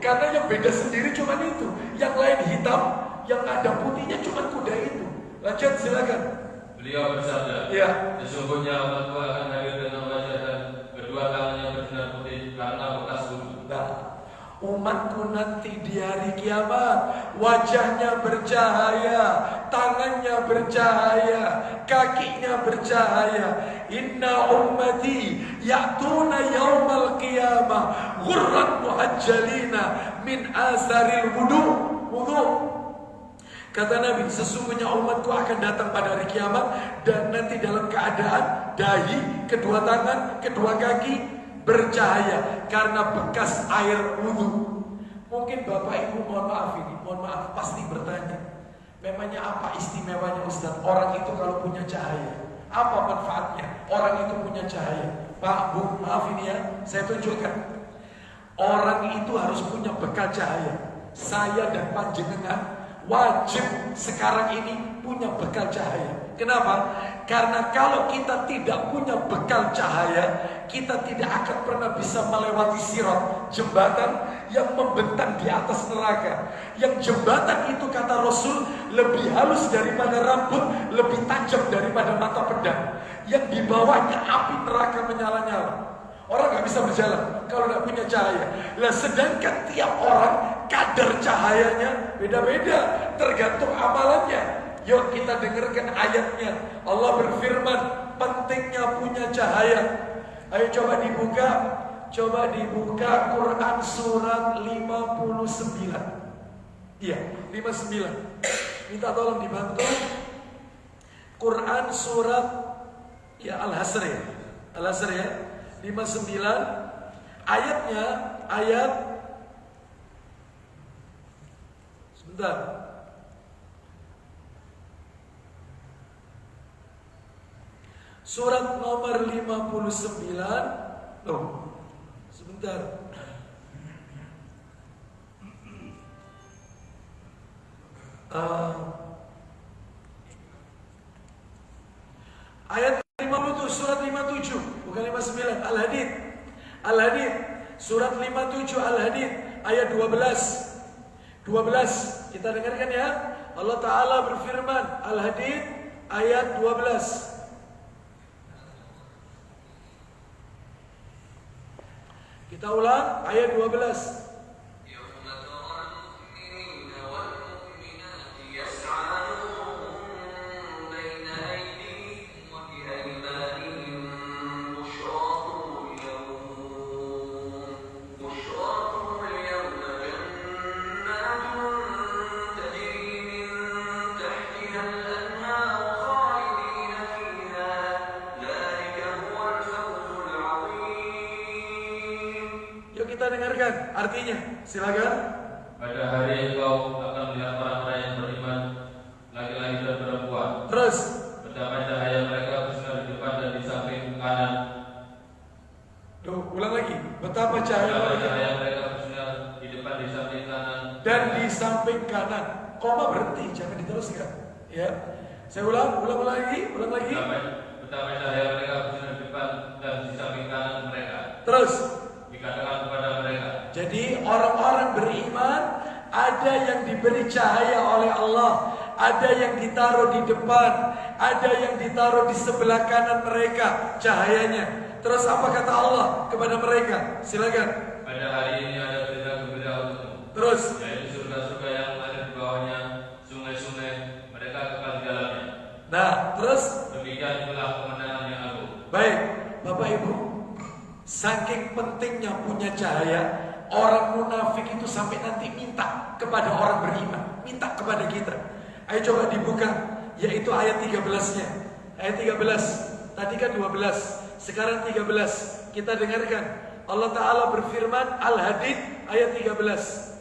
Karena yang beda sendiri cuma itu. Yang lain hitam, yang ada putihnya cuma kuda itu. Lanjut, silakan.
beliau bersabda,
Ya.
sesungguhnya umatku akan hadir dengan wajah dan kedua tangannya bersinar putih karena bekas wudhu.
Nah, umatku nanti di hari kiamat wajahnya bercahaya, tangannya bercahaya, kakinya bercahaya. Inna ummati ya'tuna yaumal qiyamah ghurran muhajjalina min asaril wudu. Kata Nabi, sesungguhnya umatku akan datang pada hari kiamat dan nanti dalam keadaan dahi, kedua tangan, kedua kaki bercahaya karena bekas air wudhu. Mungkin Bapak Ibu mohon maaf pasti bertanya, memangnya apa istimewanya Ustaz? Orang itu kalau punya cahaya, apa manfaatnya? Orang itu punya cahaya. Pak, Bu, maaf ini ya, saya tunjukkan. Orang itu harus punya bekal cahaya. Saya dan panjenengan wajib sekarang ini punya bekal cahaya. Kenapa? Karena kalau kita tidak punya bekal cahaya, kita tidak akan pernah bisa melewati sirat, jembatan yang membentang di atas neraka. Yang jembatan itu kata Rasul lebih halus daripada rambut, lebih tajam daripada mata pedang. Yang di bawahnya api neraka menyala-nyala. Orang gak bisa berjalan kalau gak punya cahaya. Lah sedangkan tiap orang kadar cahayanya beda-beda, tergantung amalannya. Yuk kita dengarkan ayatnya. Allah berfirman, pentingnya punya cahaya. Ayo coba dibuka coba dibuka Quran surat 59. Iya, 59. Minta tolong dibantu. Quran surat Al-Hasr ya. Al-Hasr ya. 59. Ayatnya ayat sebentar. Surat nomor 59. Oh, sebentar. Ayat 57, surat 57, bukan 59. Al-Hadid. Al-Hadid, surat 57 Al-Hadid, ayat 12. 12, kita dengarkan ya. Allah Ta'ala berfirman, Al-Hadid, ayat 12. Kita ulang, ayat 12. Dengarkan artinya, silakan.
Pada hari engkau akan melihat orang-orang yang beriman, laki-laki dan perempuan.
Terus
betapa cahaya mereka bersinar di depan dan di samping kanan.
Ulang lagi. Betapa cahaya mereka
bersinar di depan, di samping kanan.
Dan di samping kanan. Koma berhenti, jangan diteruskan. Ya, saya ulang lagi.
Betapa cahaya mereka bersinar di depan dan di samping kanan mereka.
Terus
dikatakan kepada mereka.
Jadi orang-orang beriman ada yang diberi cahaya oleh Allah, ada yang ditaruh di depan, ada yang ditaruh di sebelah kanan mereka cahayanya. Terus apa kata Allah kepada mereka? Silakan.
Pada hari ini ada berita gembira untukmu.
Terus
yaitu surga-surga yang ada di bawahnya, sungai-sungai, mereka kekal di dalamnya.
Nah, terus
demikian itulah kemenangan yang agung.
Baik, Bapak Ibu, saking pentingnya punya cahaya, orang munafik itu sampai nanti minta kepada orang beriman, minta kepada kita. Ayo coba dibuka, yaitu ayat 13-nya. Ayat 13, tadi kan 12, sekarang 13. Kita dengarkan. Allah Ta'ala berfirman, Al-Hadid ayat 13.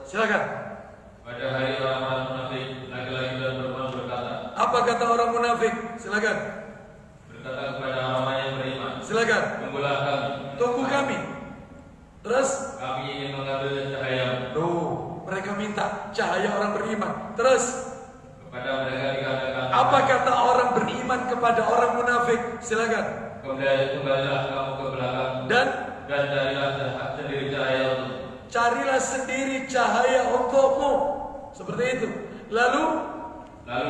Silakan.
Pada hari orang-orang munafik, laki-laki dan perempuan berkata.
Apa kata orang munafik? Silakan.
Berkata kepada orang-orang yang beriman.
Silakan.
Tunggulah kami.
Tunggu kami. Terus?
Kami ingin mengambil cahaya.
Mereka minta cahaya orang beriman. Terus?
Kepada mereka dikatakan.
Apa kata orang beriman kepada orang munafik? Silakan.
Kembalilah kamu ke belakang.
Dan
carilah sendiri cahaya untukmu.
Carilah sendiri cahaya untukmu. Seperti itu. Lalu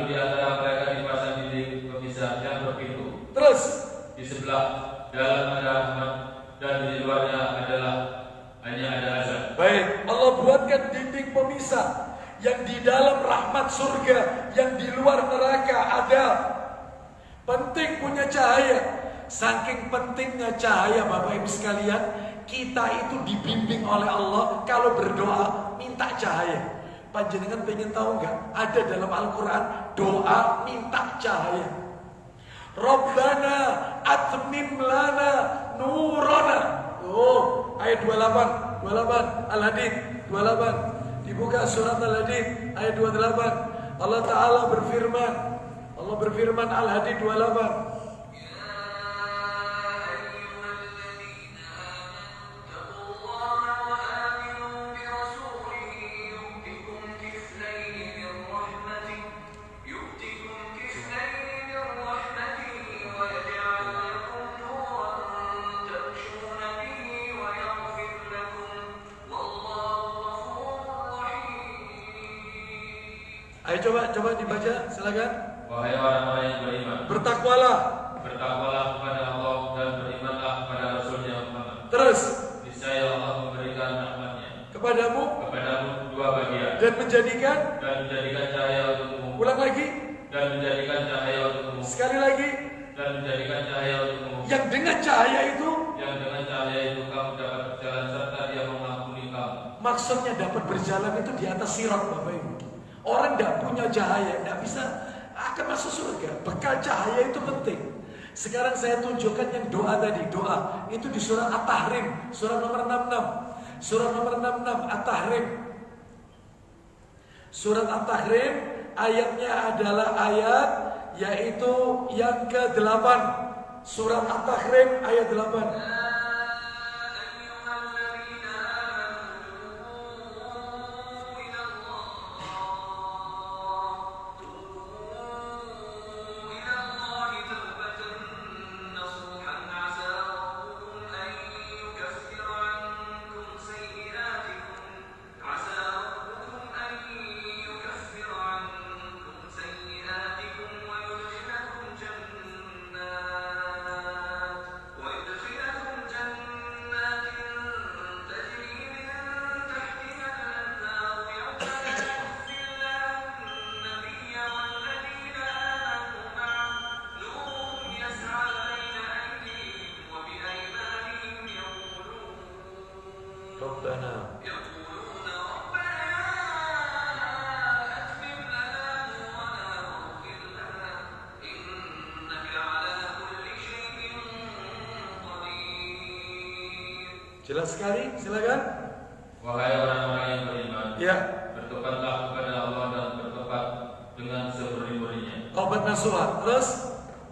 di antara mereka dipasang dinding pemisah yang berpintu.
Terus
di sebelah dalam ada rahmat dan di luarnya hanya ada azab.
Baik, Allah buatkan dinding pemisah, yang di dalam rahmat surga, yang di luar neraka ada. Penting punya cahaya. Saking pentingnya cahaya, Bapak Ibu sekalian, kita itu dibimbing oleh Allah kalau berdoa minta cahaya. Panjenengan pengen tahu nggak? Ada dalam Al-Quran doa minta cahaya. Rabbana atmim lana nurana. Ayat 28 Al-Hadid 28. Dibuka surat Al-Hadid ayat 28. Allah Ta'ala berfirman Al-Hadid 28.
يؤتكم
Ayo coba dibaca, silakan.
Wahai orang-orang yang beriman,
Bertakwalah.
bertakwalah kepada Allah dan berimanlah kepada Rasulnya Muhammad.
Terus
Niscaya Allah memberikan rahmatnya
kepadamu
kepadamu dua bagian
dan menjadikan.
cahaya untukmu
Ulang lagi.
dan menjadikan cahaya untukmu
Sekali lagi.
dan menjadikan cahaya untukmu
Yang dengan cahaya itu
yang dengan cahaya itu kamu dapat berjalan serta Dia mengampuni kamu.
maksudnya dapat berjalan itu di atas sirat, Bapak Ibu. Orang tidak punya cahaya tidak bisa akan masuk surga. Bekal cahaya itu penting. Sekarang saya tunjukkan yang doa tadi. Doa itu di surah At-Tahrim, surah nomor 66. Surah nomor 66 At-Tahrim. Surat At-Tahrim ayatnya adalah ayat yaitu yang ke-8. Surat At-Tahrim ayat 8. Jelas sekali, silakan.
Wahai orang-orang yang beriman,
Ya.
bertobatlah kepada Allah dan bertobat dengan seberani-beraninya.
Taubat nasuha. Terus,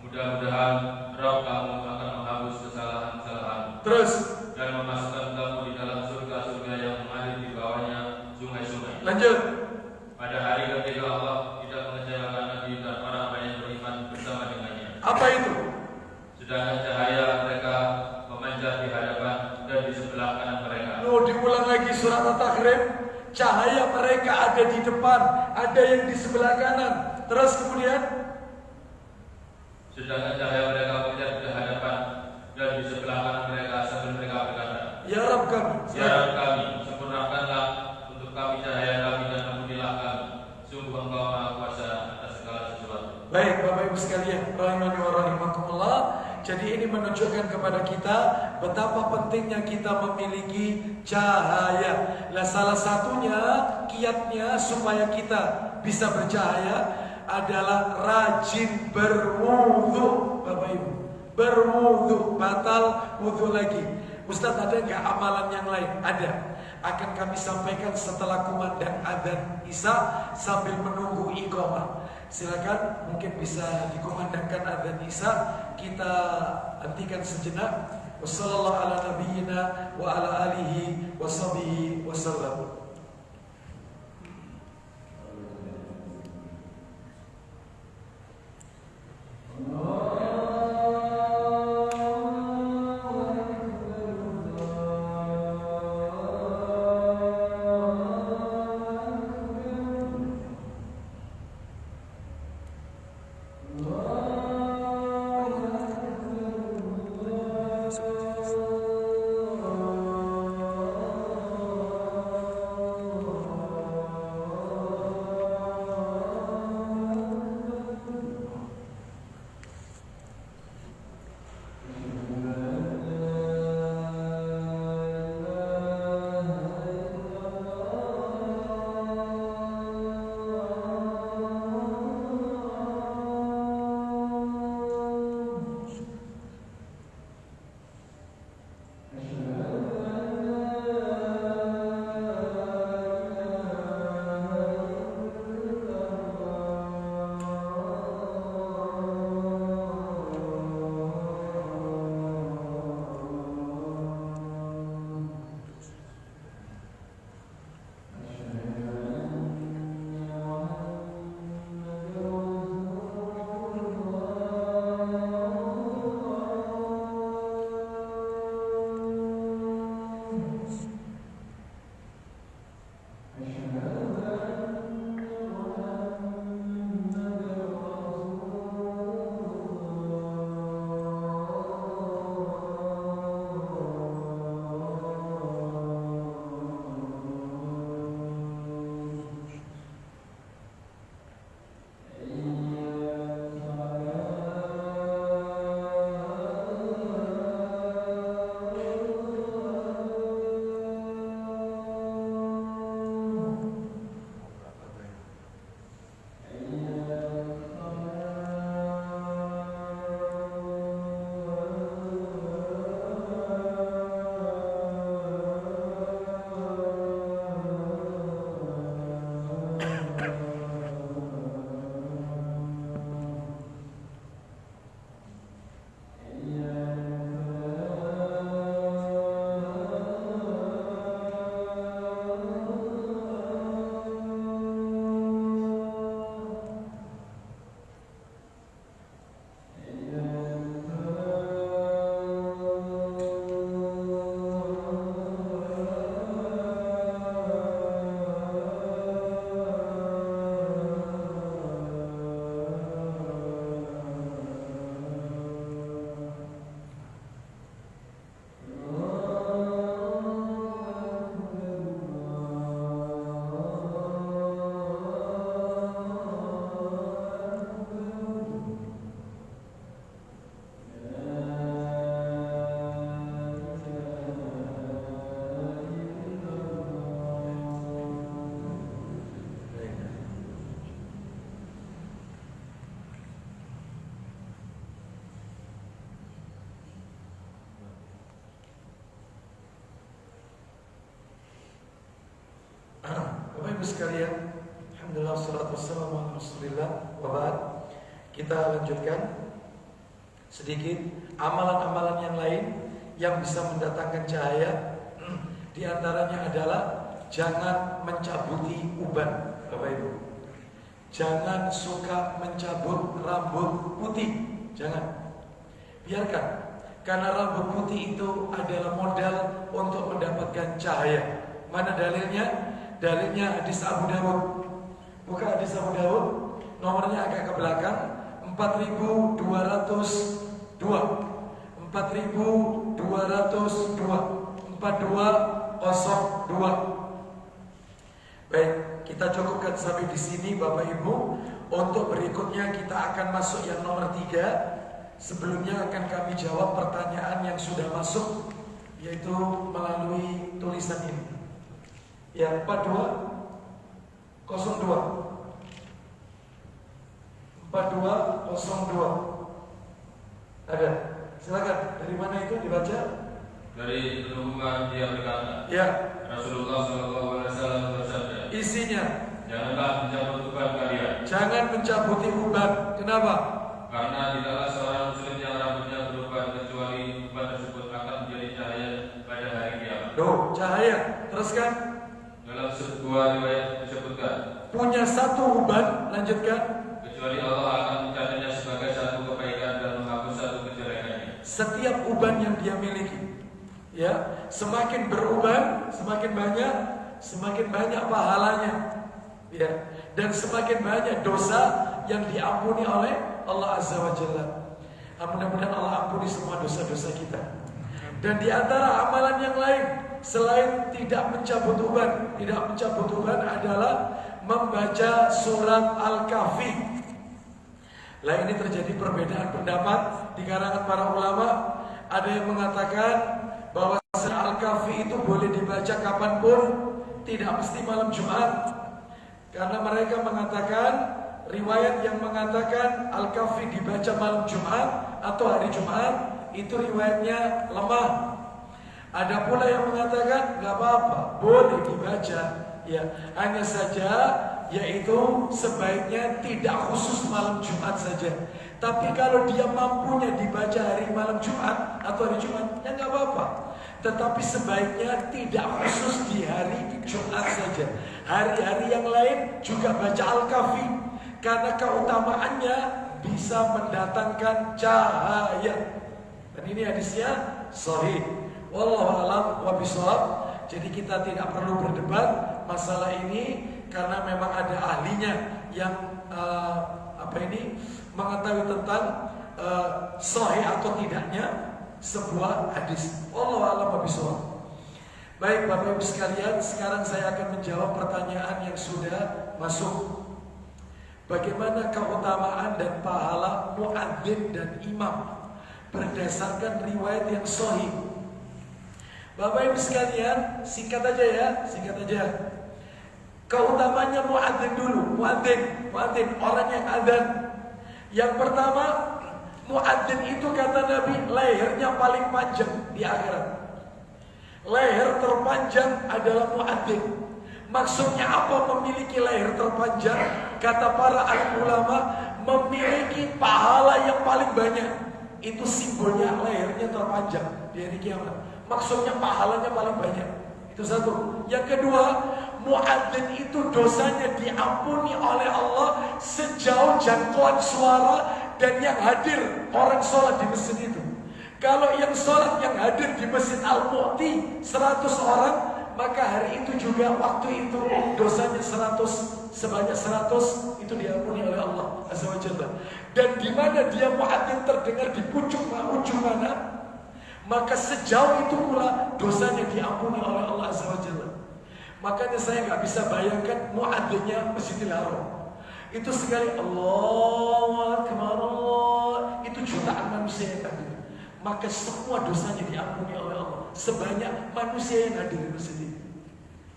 Mudah-mudahan Rabb kamu akan menghapus kesalahan-kesalahan
terus.
dan memasukkan kamu di dalam surga-surga yang mengalir di bawahnya sungai-sungai.
Lanjut.
Pada hari ketika Allah tidak mengecewakan Nabi dan orang-orang yang beriman bersama dengannya.
Apa itu?
Sedangkan cahaya mereka memancar di hadapan dan di sebelah kanan mereka.
Diulang lagi surat At-Tahrim. Cahaya mereka ada di depan, ada yang di sebelah kanan. Terus kemudian,
Sedangkan cahaya mereka memancar di hadapan dan di sebelah kanan mereka sambil mereka berkata,
Ya Rabb kami.
Ya Rabb kami, sempurnakanlah untuk kami cahaya kami dan ampunilah kami. Sungguh Engkau Maha Kuasa atas segala sesuatu.
Baik Bapak Ibu sekalian, rahimani wa rahimakumullah. Jadi ini menunjukkan kepada kita betapa pentingnya kita memiliki cahaya. Nah, salah satunya kiatnya supaya kita bisa bercahaya adalah rajin berwudu, Bapak Ibu. Berwudu, batal wudu lagi. Ustaz, ada nggak amalan yang lain? Ada. Akan kami sampaikan setelah kumandang adzan Isya sambil menunggu iqamah. Silakan, mungkin bisa dikumandangkan adzan Isya. Kita hentikan sejenak. Wassallallahu ala nabiyyina wa ala alihi washabihi wasallam. Bapak Ibu sekalian, alhamdulillah wassalatu wassalamu ala Rasulillah wa ba'd. Kita lanjutkan sedikit amalan-amalan yang lain yang bisa mendatangkan cahaya. Di antaranya adalah jangan mencabuti uban, Bapak Ibu. Jangan suka mencabut rambut putih, jangan. Biarkan, karena rambut putih itu adalah modal untuk mendapatkan cahaya. Mana dalilnya? Dalilnya hadis Abu Dawud. Buka hadis Abu Dawud, nomornya agak ke belakang, 4202. 4202. Baik, kita cukupkan sampai di sini Bapak Ibu. Untuk berikutnya kita akan masuk yang nomor 3. Sebelumnya akan kami jawab pertanyaan yang sudah masuk, yaitu melalui tulisan ini. Ya, 4202. 4202. Ada. Silakan. Dari mana itu dibaca?
Dari Nu'man dia berkata,
Ya.
Rasulullah SAW bersabda,
Isinya,
janganlah mencabut uban kalian.
jangan mencabuti uban. Kenapa?
Karena tidaklah seorang muslim yang rambutnya beruban kecuali uban tersebut akan menjadi cahaya pada hari kiamat.
Doh, cahaya. Teruskan.
Dalam sebuah riwayat disebutkan,
Punya satu uban. Lanjutkan.
kecuali Allah akan mencatatnya sebagai satu kebaikan dan menghapus satu kejelekannya.
Setiap uban yang dia miliki, ya, semakin beruban, semakin banyak pahalanya, ya, dan semakin banyak dosa yang diampuni oleh Allah Azza wa Jalla. Mudah-mudahan Allah ampuni semua dosa-dosa kita. Dan di antara amalan yang lain selain tidak mencabut uban adalah membaca surat Al-Kahfi. Lah ini terjadi perbedaan pendapat di kalangan para ulama. Ada yang mengatakan bahwa surat Al-Kahfi itu boleh dibaca kapanpun, tidak mesti malam Jumat. Karena mereka mengatakan, riwayat yang mengatakan Al-Kahfi dibaca malam Jumat atau hari Jumat, itu riwayatnya lemah. Ada pula yang mengatakan nggak apa-apa, boleh dibaca, ya, hanya saja yaitu sebaiknya tidak khusus malam Jumat saja. Tapi kalau dia mampunya dibaca hari malam Jumat atau hari Jumat, ya nggak apa-apa. Tetapi sebaiknya tidak khusus di hari Jumat saja. Hari-hari yang lain juga baca Al-Kahfi, karena keutamaannya bisa mendatangkan cahaya. Dan ini hadisnya sahih. Wallahu a'lam wa bishawab. Jadi kita tidak perlu berdebat masalah ini karena memang ada ahlinya yang mengetahui tentang sahih atau tidaknya sebuah hadis. Wallahu a'lam wa bishawab. Baik Bapak Ibu sekalian, sekarang saya akan menjawab pertanyaan yang sudah masuk. Bagaimana keutamaan dan pahala muadzin dan imam berdasarkan riwayat yang sahih? Bapak Ibu sekalian, singkat aja. Keutamanya muadzin dulu. Muadzin orang yang adzan. Yang pertama, muadzin itu kata Nabi lehernya paling panjang di akhirat. Leher terpanjang adalah muadzin. Maksudnya apa memiliki leher terpanjang? Kata para alim ulama, memiliki pahala yang paling banyak. Itu simbolnya lehernya terpanjang di hari kiamat. Maksudnya pahalanya paling banyak. Itu satu. Yang kedua, muadzin itu dosanya diampuni oleh Allah sejauh jangkauan suara dan yang hadir orang sholat di masjid itu. Kalau yang sholat yang hadir di Masjid Al-Mu'ti 100 orang, maka hari itu juga waktu itu dosanya 100, sebanyak 100 itu diampuni oleh Allah Azza wa Jalla. Dan di mana dia muadzin terdengar di ujung mana, maka sejauh itu pula dosanya diampuni oleh Allah Azza wa Jalla. Makanya saya nggak bisa bayangkan muadzinnya Masjidil Haram. Itu sekali Allahu Akbar, itu jutaan manusia yang hadir. Maka semua dosanya diampuni oleh Allah sebanyak manusia yang hadir di masjid ini.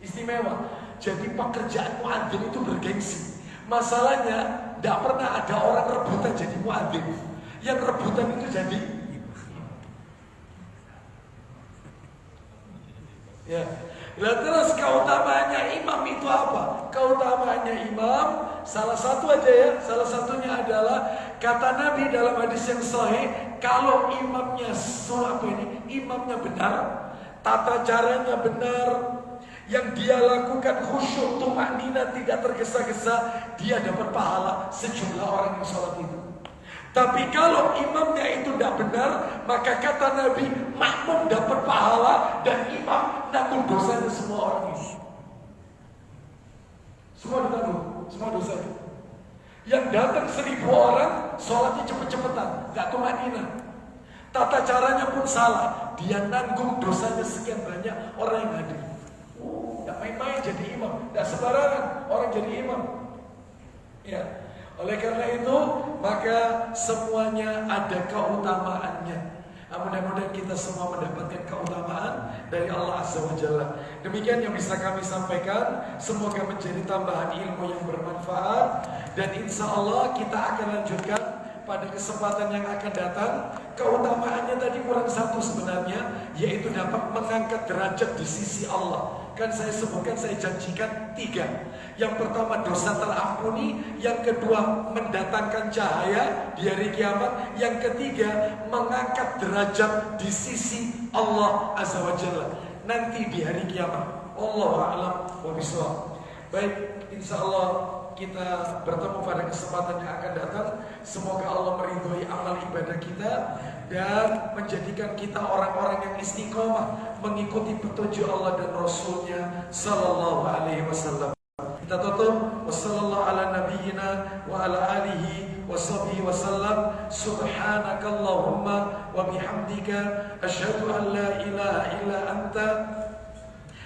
Istimewa. Jadi pekerjaan muadzin itu bergengsi. Masalahnya tidak pernah ada orang rebutan jadi muadzin. Yang rebutan itu jadi ya. Lah terus keutamaannya imam itu apa? Keutamaannya imam salah satu aja ya, salah satunya adalah kata Nabi dalam hadis yang sahih, kalau imamnya imamnya benar, tata caranya benar, yang dia lakukan khusyuk tumaknina tidak tergesa-gesa, dia dapat pahala sejumlah orang yang sholat itu. Tapi kalau imamnya itu tidak benar, maka kata Nabi, makmum dapat pahala dan imam nanggung dosanya semua orang ini. Semua ditanggung, semua dosa. Yang datang 1.000 orang, sholatnya cepet-cepetan, gak tumaknina. Tata caranya pun salah, dia nanggung dosanya sekian banyak orang yang hadir. Gak main-main jadi imam, gak sembarangan orang jadi imam. Ya. Oleh karena itu, maka semuanya ada keutamaannya. Mudah-mudahan kita semua mendapatkan keutamaan dari Allah Azza wa Jalla. Demikian yang bisa kami sampaikan. Semoga menjadi tambahan ilmu yang bermanfaat. Dan insya Allah kita akan lanjutkan pada kesempatan yang akan datang. Keutamaannya tadi kurang satu sebenarnya, yaitu dapat mengangkat derajat di sisi Allah. Kan saya sebutkan, saya janjikan 3. Yang pertama dosa terampuni, yang kedua mendatangkan cahaya di hari kiamat, yang ketiga mengangkat derajat di sisi Allah Azza wa Jalla nanti di hari kiamat. Wallahu a'lam wa bishawab. Baik, insya Allah kita bertemu pada kesempatan yang akan datang. Semoga Allah meridhoi amal ibadah kita dan menjadikan kita orang-orang yang istiqomah mengikuti petunjuk Allah dan Rasulnya Sallallahu Alaihi Wasallam. Kita tutup. Wassallallahu ala nabiyyina wa ala alihi wa sahbihi wasallam. Subhanakallahumma wa bihamdika asyhadu an la ilaha illa anta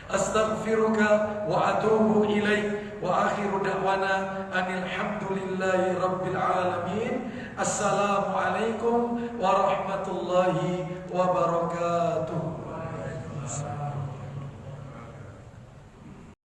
astaghfiruka wa atubu ilaik. Wa akhiru da'wana anil hamdulillahi rabbil alamin. Assalamualaikum warahmatullahi wabarakatuh.